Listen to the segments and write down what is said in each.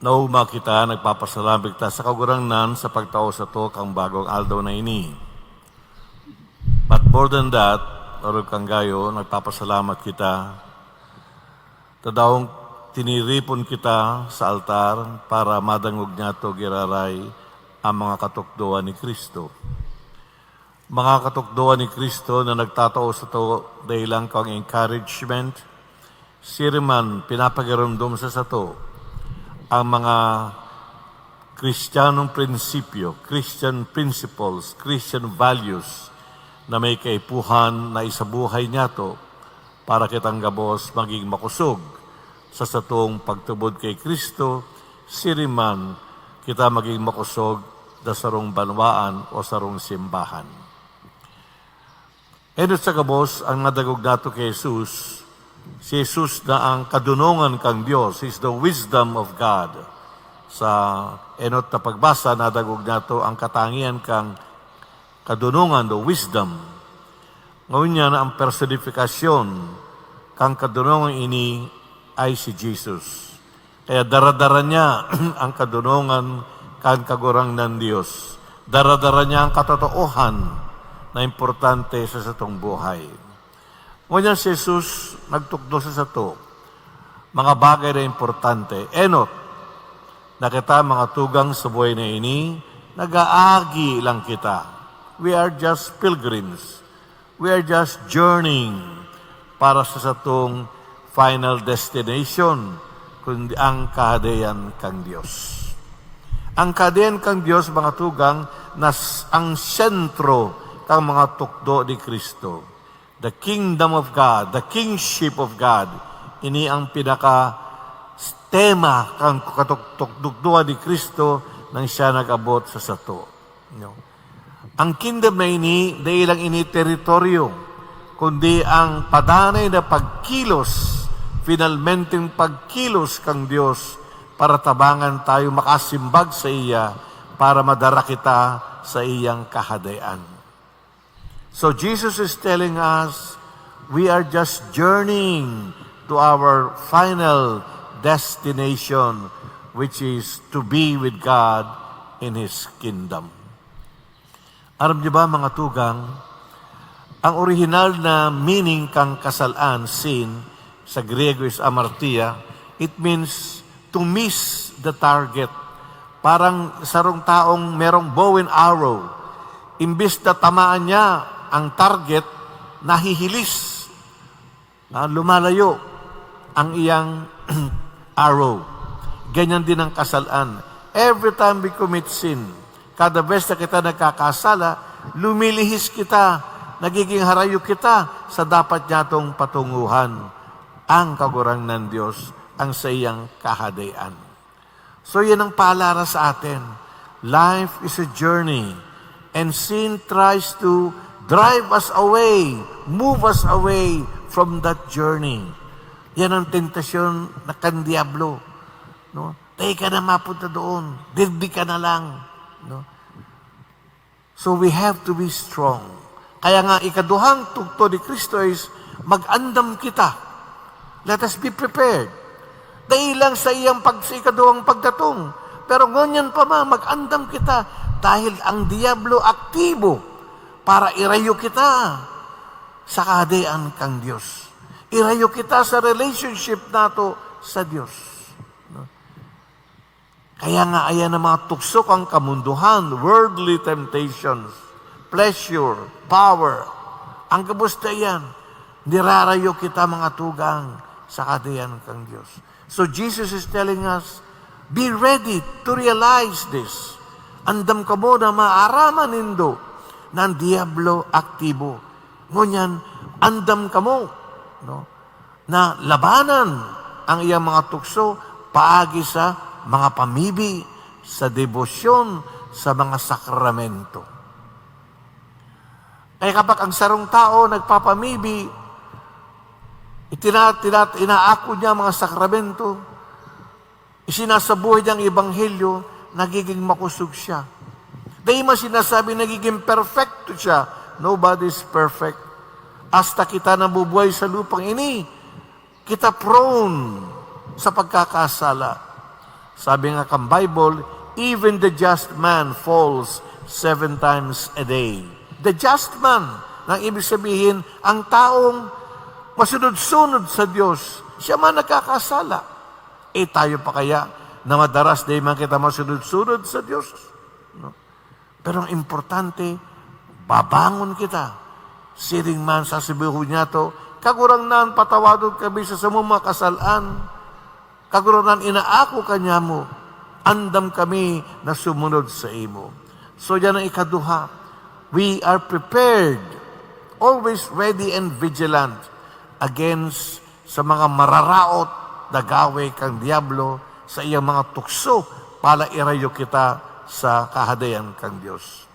Nauma kita, nagpapasalamat kita sa kagurangnan sa pagtao sa to kang bagong aldaw na ini. But more than that, Lord kang gayo, nagpapasalamat kita. Tadaong tiniripon kita sa altar para madangog niya to giraray ang mga katukduan ni Kristo. Mga katukduan ni Kristo na nagtatao sa to dahilan kang encouragement, siriman pinapagarundom sa to ang mga Kristiyanong prinsipyo, Christian principles, Christian values na may kaipuhan na isabuhay niya to para kitang gabos maging makusog sa satong pagtubod kay Kristo, siriman kita maging makusog da sarong banwaan o sarong simbahan. Edot sa gabos, ang nadagog nato kay Jesus, si Jesus na ang kadunungan kang Diyos, is the wisdom of God. Sa enot na pagbasa, nadagog nato ang katangian kang kadunungan, the wisdom. Ngayon niya na ang personifikasyon kang kadunungan ini ay si Jesus. Kaya daradara niya ang kadunungan kang kagurang ng Diyos. Daradara niya ang katotoohan na importante sa satong buhay. Ngunyan si Jesus nagtukdo sa sato, mga bagay na importante. Enot, na kita mga tugang sa buhay na ini, nag-aagi lang kita. We are just pilgrims. We are just journeying para sa satong final destination, kundi ang kahadayan kang Diyos. Ang kahadayan kang Diyos, mga tugang, ang sentro kang mga tukdo ni Kristo. The kingdom of God, the kingship of God, ini ang pinaka-tema kang katukduan ni Kristo nang siya nag-abot sa sato. Ang kingdom na ini, dahil lang ini teritoryo, kundi ang padanay na pagkilos, finalmenteng pagkilos kang Diyos para tabangan tayo makasimbag sa iya, para madara kita sa iyang kahadayan. So Jesus is telling us, we are just journeying to our final destination, which is to be with God in His kingdom. Alam niyo ba, mga tugang, ang original na meaning kang kasalaan, sin, sa Griego is amartia, it means to miss the target. Parang sarong taong merong bow and arrow. Imbis na tamaan niya ang target, nahihilis, lumalayo ang iyang arrow. Ganyan din ang kasalaan. Every time we commit sin, kada beses na kita nagkakasala, lumilihis kita, nagiging harayo kita sa dapat niyatong patunguhan. Ang kagurang ng Diyos, ang sa iyang kahadayan. So yan ang paalala sa atin. Life is a journey, and sin tries to drive us away, move us away from that journey. Yan ang tentasyon na kan Diablo. No? Tayo ka na mapunta doon. Dirdi ka na lang. No? So we have to be strong. Kaya nga, ikaduhang tugto ni Kristo is, mag-andam kita. Let us be prepared. Dahil lang sa iyang sa ikaduhang pagdatong. Pero ngunyan pa mag-andam kita. Dahil ang Diablo aktibo para irayo kita sa kahadayaan kang Diyos. Irayo kita sa relationship nato sa Diyos. No? Kaya nga, ayan ang mga tuksok ang kamunduhan, worldly temptations, pleasure, power. Ang kabusta yan, nirarayo kita mga tugang sa kahadayaan kang Diyos. So Jesus is telling us, be ready to realize this. Andam ka mo na maaraman nindo ng Diablo aktibo. Ngunyan, andam ka mo, no? Na labanan ang iyang mga tukso paagi sa mga pamibi, sa debosyon, sa mga sakramento. Kaya kapag ang sarong tao nagpapamibi, inaako niya mga sakramento, isinasabuhay niya ang ebanghelyo, nagiging makusog siya. Dahil mo sinasabi, nagiging perfecto siya. Nobody is perfect. Hasta kita nabubuhay sa lupang ini, kita prone sa pagkakasala. Sabi nga kang Bible, even the just man falls 7 times a day. The just man, nang ibig sabihin, ang taong masunod-sunod sa Diyos, siya man nagkakasala. Tayo pa kaya na madaras day man kita masunod-sunod sa Diyos? No? Pero ang importante, babangon kita. Siring man sa sibuho niya to, kagurang nan patawadod kami sa mga kasalaan, kagurang nan inaako kanya mo, andam kami na sumunod sa imo. So yan ang ikaduha. We are prepared, always ready and vigilant against sa mga mararaot na gawe kang Diablo sa iyang mga tukso para irayo kita sa kahadayan kang Diyos.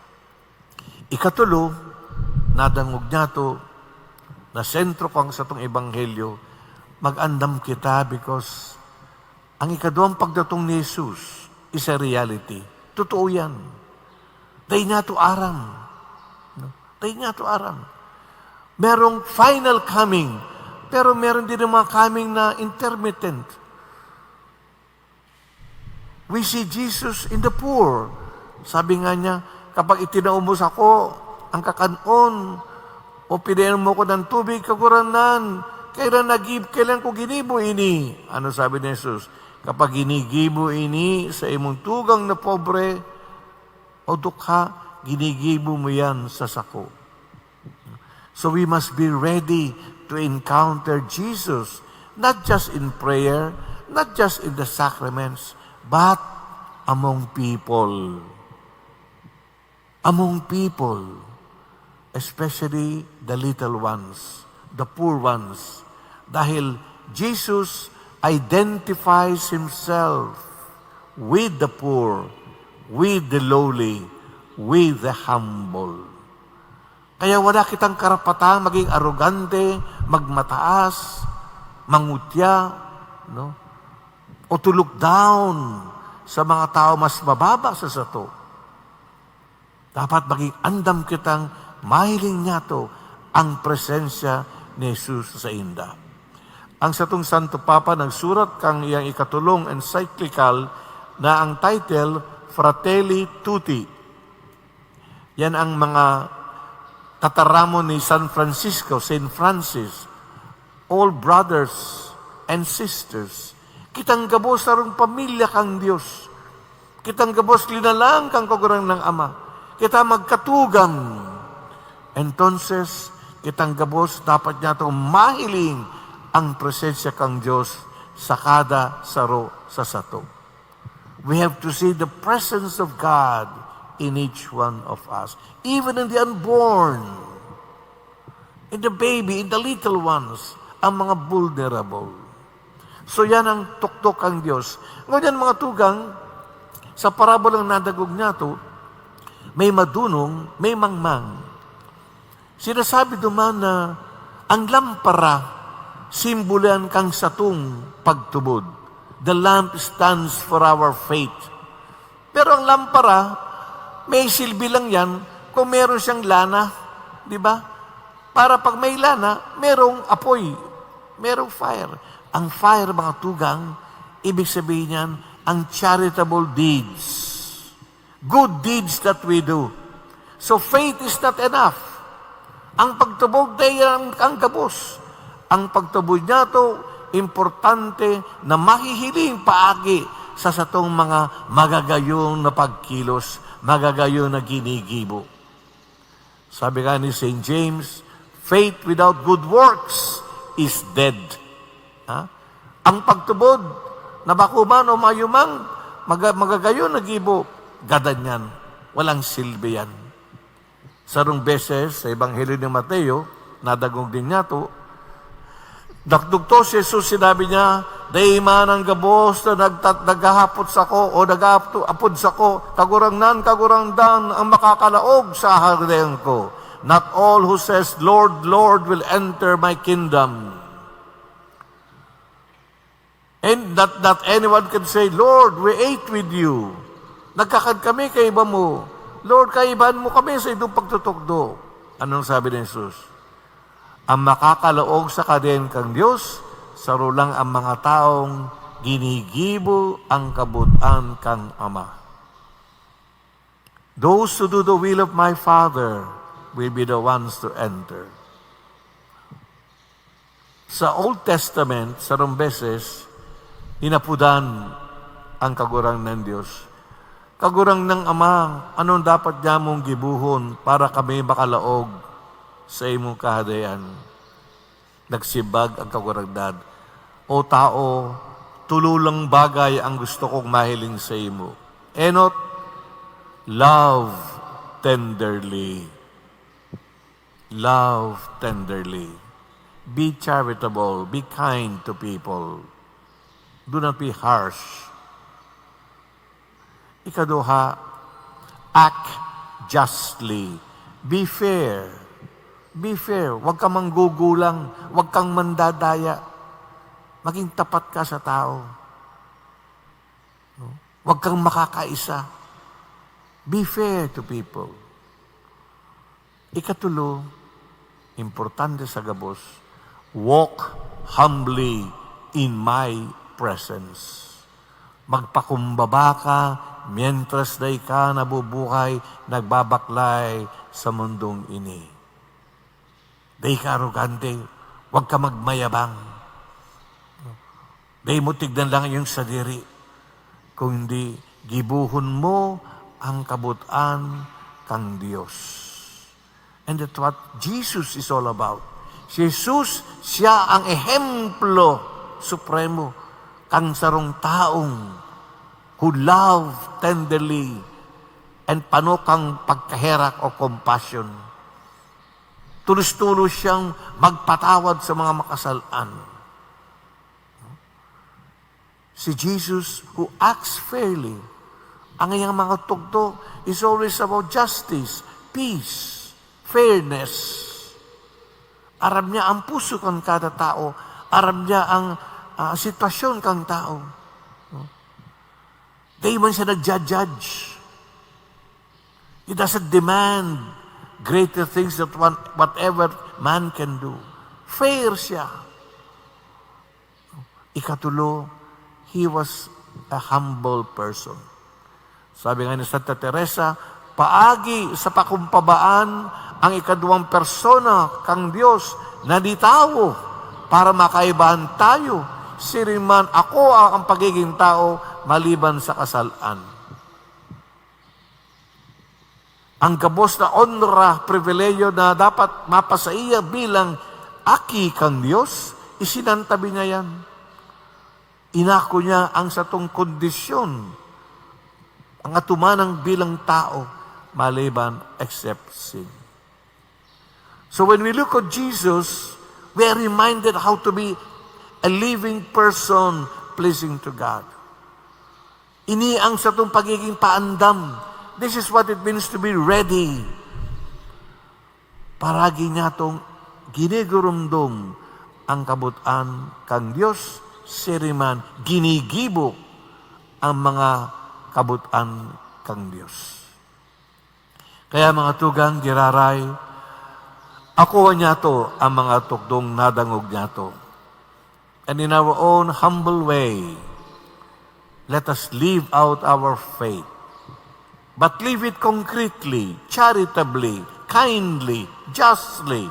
Ikatulo, nadangog niya to, na sentro kang sa itong ebanghelyo, mag-andam kita because ang ikaduhang pagdatong ni Jesus is a reality. Totoo yan. Day nga to aram. No? Day nga to aram. Merong final coming, pero meron din mga coming na intermittent. We see Jesus in the poor. Sabi nga niya, kapag itinaumos ako, ang kakanon, o pinayon mo ko ng tubig, kaguranan, kailan ko ginibo ini? Ano sabi ni Jesus? Kapag ginigibo ini sa imong tugang na pobre, o dukha, ginigibo mo yan sa sako. So we must be ready to encounter Jesus, not just in prayer, not just in the sacraments, but among people. Among people, especially the little ones, the poor ones. Dahil Jesus identifies Himself with the poor, with the lowly, with the humble. Kaya wala kitang karapatan maging arogante, magmataas, mangutya, no? O to look down sa mga tao mas mababa sa sato. Dapat maging andam kitang mahiling niya to ang presensya ni Jesus sa inda. Ang satong Santo Papa nagsurat kang iyang ikatulong encyclical na ang title, Fratelli Tutti. Yan ang mga tataramon ni San Francisco, Saint Francis, all brothers and sisters. Kitang gabos sarong pamilya kang Diyos. Kitang gabos linalang kang kagurang ng Ama. Kita magkatugang. Entonces, kitang gabos dapat niya itong mahiling ang presensya kang Diyos sa kada saro sa sato. We have to see the presence of God in each one of us. Even in the unborn, in the baby, in the little ones, ang mga vulnerable. So yan ang tuktok ang Diyos. Ngayon mga tugang, sa parabolang nadagog niya to, may madunong, may mangmang. Sinasabi duman na ang lampara, simbolan kang satong pagtubod. The lamp stands for our faith. Pero ang lampara, may silbi lang yan kung meron siyang lana. Di ba? Para pag may lana, merong apoy. Merong fire. Ang fire, mga tugang, ibig sabihin yan, ang charitable deeds. Good deeds that we do. So faith is not enough. Ang pagtubog na ang gabos. Ang pagtubog niya to, importante na mahihiling paagi sa satong mga magagayong na pagkilos, magagayong na ginigibo. Sabi nga ni St. James, faith without good works is dead. Ang pagtubod, na bakuman o mayumang, magagayon na gibo, gadanyan. Walang silbi yan. Sarong beses sa Ebanghelyo ni Mateo, nadagong din niya to, dakdugto si Jesus, sinabi niya, day man ang gabos na naghahapot sa ko o naghahapod sa ko, kagurang dan ang makakalaog sa hagdayan ko. Not all who says, Lord, Lord, will enter my kingdom. And not anyone can say, Lord, we ate with you. Nagkakad kami kay iba mo. Lord, kaibahan mo kami sa itong pagtutugdo. Anong sabi ni Jesus? Ang makakalaog sa kaden kang Diyos, saro lang ang mga taong ginigibo ang kabutan kang Ama. Those who do the will of my Father will be the ones to enter. Sa Old Testament, sa beses, inapudan ang kagurang ng Diyos. Kagurang ng Ama, anong dapat niya mong gibuhon para kami makalaog sa imong kahadayan? Nagsibag ang kagurang dad. O tao, tululang bagay ang gusto kong mahiling sa imo. Enot, love tenderly. Love tenderly. Be charitable. Be kind to people. Do not be harsh. Ikaduha, act justly. Be fair. Be fair. Huwag kang manggugulang. Huwag kang mandadaya. Maging tapat ka sa tao. Huwag kang makakaisa. Be fair to people. Ikatulo, importante sa gabos, walk humbly in my presence. Magpakumbaba ka, mientras day ka nabubuhay, nagbabaklay sa mundong ini. Day ka arugante, huwag ka magmayabang. Day mo tignan lang yung sadiri. Kung hindi, gibuhon mo ang kabutan kang Diyos. And that's what Jesus is all about. Si Jesus, siya ang ehemplo supremo kang sarong taong who love tenderly and pano kang pagkaherak o compassion. Tulos-tulos siyang magpatawad sa mga makasalan. Si Jesus who acts fairly, ang iyang mga tugtog is always about justice, peace, fairness. Aram niya ang puso kang kada tao. Aram niya ang sitwasyon kang tao. Di man siya nag-judge. He doesn't demand greater things than whatever man can do. Fair siya. Ikatulo, he was a humble person. Sabi nga ni Santa Teresa, paagi sa pakumbabaan ang ikaduwang persona kang Diyos na di tao para makaibahan tayo. Siriman ako ang pagiging tao maliban sa kasalan. Ang gabos na honra, pribileyo na dapat mapasaiya bilang aki kang Diyos, isinantabi niya yan. Inako niya ang satong kondisyon, ang atumanang bilang tao, maliban except sin. So when we look at Jesus, we are reminded how to be a living person pleasing to God. Ini ang satong pagiging paandam. This is what it means to be ready. Paragi niya itong ginigurumdum ang kabutan kang Diyos, siriman, ginigibo ang mga kabutan kang Diyos. Kaya mga tugang giraray, ako niya to ang mga tukdong nadangog niya to. And in our own humble way, let us live out our faith. But live it concretely, charitably, kindly, justly.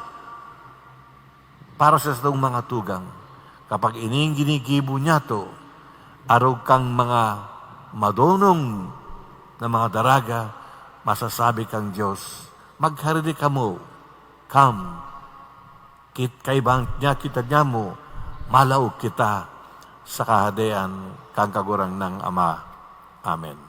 Para sa itong mga tugang, kapag ining ginigibo niya to, arog kang mga madunong na mga daraga, masasabi kang Diyos, magharili ka mo, come, kaibang niya kita niya mo, malaw kita sa kahadean kang kagurang ng Ama. Amen.